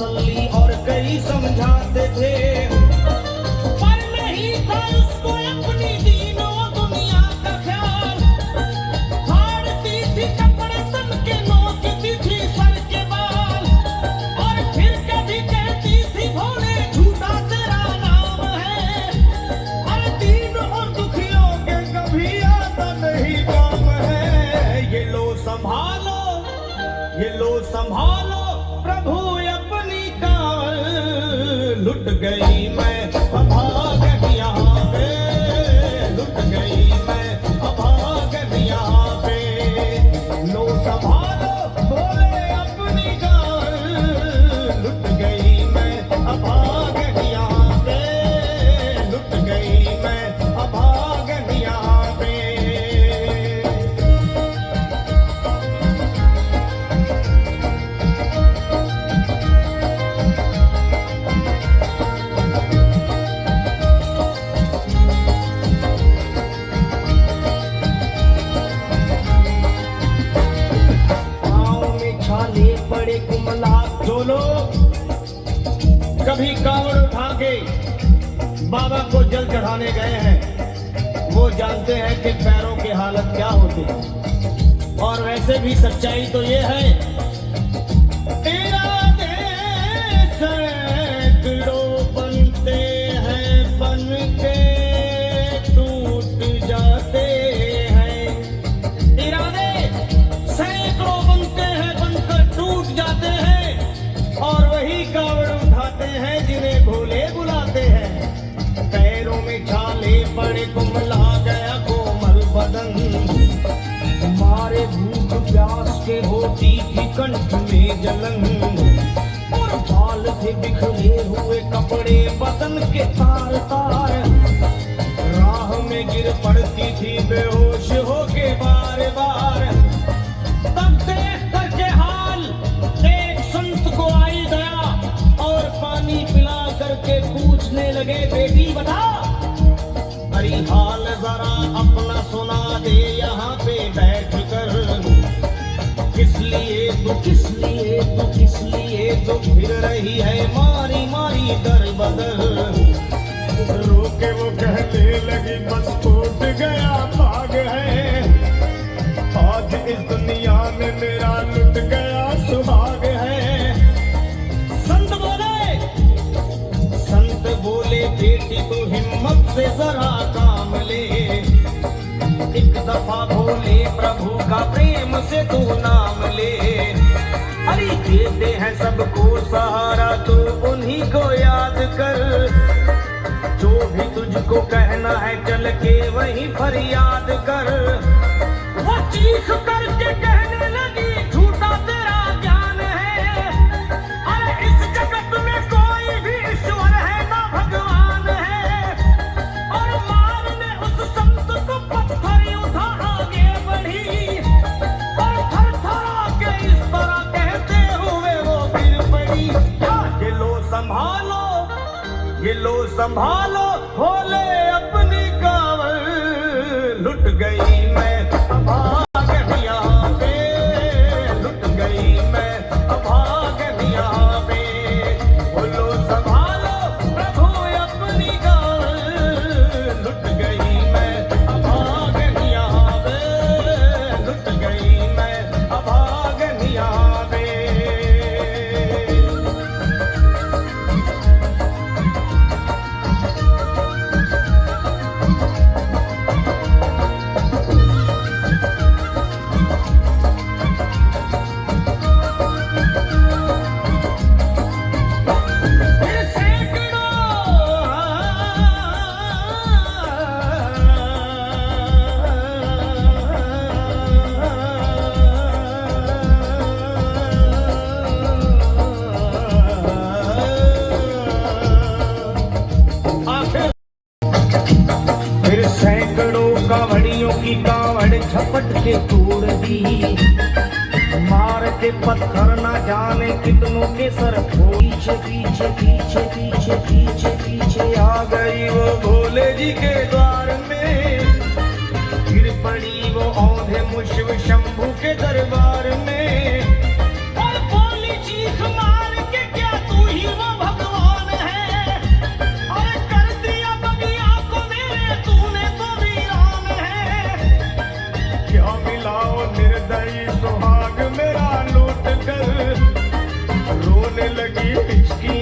तसल्ली और कई समझाते थे, पर नहीं था उसको अपनी दीनों दुनिया का ख्याल। फाड़ती थी कपड़े तन के, नोचती थी सर के बाल, और फिर कभी कहती थी भोले झूठा तेरा नाम है। हर दीन और दुखियों के कभी आता नहीं काम है। ये लो संभालो, ये लो संभालो प्रभु अपनी कावल। लुट गई मैं अभागन यहाँ पे, लुट गई मैं अभागन यहाँ पे। लो संभालो बोले अपनी कावल, लुट गई मैं अभागन यहाँ पे, लुट गई मैं अभागन यहाँ पे। बड़े कुमला जो लोग कभी कांवड़ उठा के बाबा को जल चढ़ाने गए हैं, वो जानते हैं कि पैरों की हालत क्या होती है। और वैसे भी सच्चाई तो ये है, तेरा देश सैकड़ों बनते हैं, बन के टूट जाते हैं। इरादे सैकड़ों बनते हैं, बनकर टूट जाते हैं, और वही कावड़ उठाते हैं जिन्हें भोले बुलाते हैं। पैरों में छाले पड़े, कुमला गया कोमल बदन, मारे भूख प्यास के होती थी कंठ में जलन, और बाल थे बिखरे हुए कपड़े बदन के तार तार। राह में गिर पड़ती थी बेहोश होके बार बार। तब देख करके हाल एक संत को आई दया, और पानी पिला करके पूछने लगे बेटी बता, अरे हाल जरा अपना सुना दे यहाँ पे बैठ कर। किस लिए तू, किस लिए तू, किस लिए तू फिर रही है मारी मारी दर बदर। रोके वो कहने लगी बस टूट गया भाग है, आज इस दुनिया में मेरा लुट गया सुहाग है। संत बोले बेटी तो हिम्मत से जरा काम ले, एक दफा भोले प्रभु का प्रेम से तू नाम ले। अरे देते हैं सबको सहारा तो उन्हीं को याद कर, जो भी तुझको कहना है चल के वही फरियाद कर। वो चीख करके कहने लगी झूठा तेरा ज्ञान है, अरे इस जगत में कोई भी ईश्वर है ना भगवान है। और मारने उस संत को पत्थर उठा आगे बढ़ी, और थर थरा के इस तरह कहते हुए वो गिर पड़ी। ये लो संभालो, ये लो संभालो भोले अपनी कावल। लुट गई मैं अभागन यहाँ पे, लुट गई मैं अभागन यहाँ पे। बोलो संभालो प्रभु अपनी कावल, लुट गई मैं अभागन यहाँ पे, लुट गई मैं अभागन यहाँ पे। फिर सैकड़ों कावड़ियों की कावड़ झपट के तोड़ दी, मार के पत्थर ना जाने कितनों के सर पीछे पीछे पीछे पीछे पीछे पीछे आ गई वो भोले जी के द्वार में। गिर पड़ी वो औंधे मुश्व शंभू के दरबार में, और बोली चीख मार के क्या तू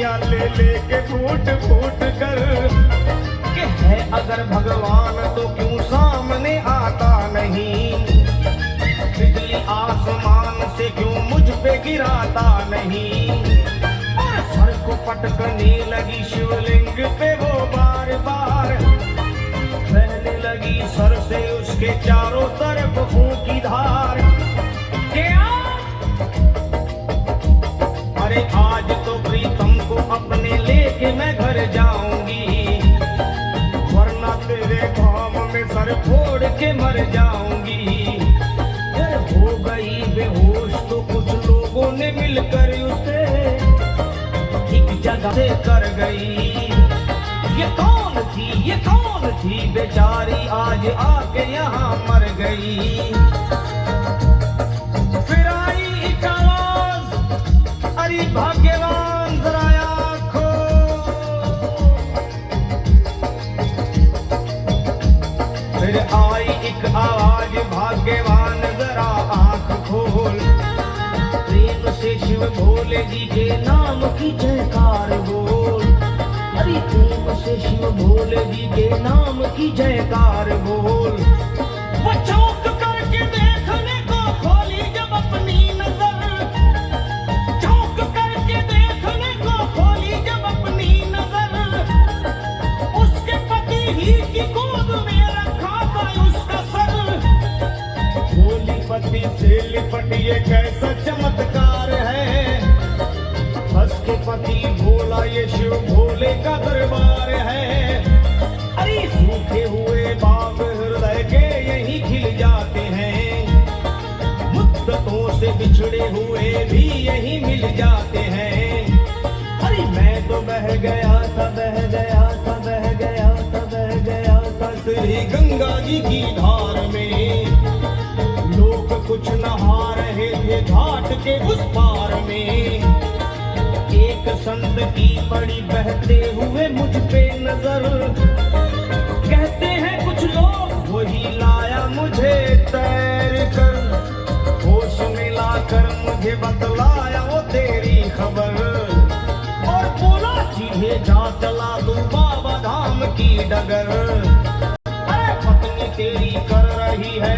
दुनिया ले लेके फूट फूट कर कि है अगर भगवान तो क्यों सामने आता नहीं, बिजली आसमान से क्यों मुझ पे गिराता नहीं, और सर को पटकने लगी शिवलिंग पे वो बार बार, बहने लगी सर से उसके चारों तरफ खून की धार। क्या अरे आज तो प्रीतम को अपने लेके मैं घर जाऊंगी, वरना तेरे घाम में सर फोड़ के मर जाऊंगी। जब हो गई बेहोश तो कुछ लोगों ने मिलकर उसे एक जगह से कर गई। ये कौन थी बेचारी आज आके यहाँ मर गई। फिर आई एक आवाज, अरे भाग्यवान जरा आँखो, फिर आई एक आवाज, भाग्यवान जरा आँख खोल, प्रेम से शिव भोले जी के नाम की जयकार बोल, अरे प्रेम से शिव भोले जी के नाम की जयकार बोल। वो चौंक करके देखने को खोली जब अपनी नजर, चौंक करके देखने को खोली जब अपनी नजर, उसके पति ही की गोद में रखा था उसका सर। भोली पति से लिपट ये कैसा चमत्कार है, हंस के पति भोला ये शिव भोले का दरबार है। अरे सूखे हुए बाग हृदय के यही खिल जाते हैं, मुद्दतों से बिछड़े हुए भी यही मिल जाते हैं। अरे मैं तो बह गया था, बह गया था, बह गया था, बह गया था श्री गंगा जी की धार में। लोग कुछ नहा रहे थे घाट के उस पार में, एक संत की पड़ी बहते हुए मुझ पे नजर, कहते हैं कुछ लोग वही लाया मुझे तैर कर, होश में लाकर मुझे बतलाया वो तेरी खबर, और बोला सीधे जा चला तू बाबा धाम की डगर। अरे पत्नी तेरी कर रही है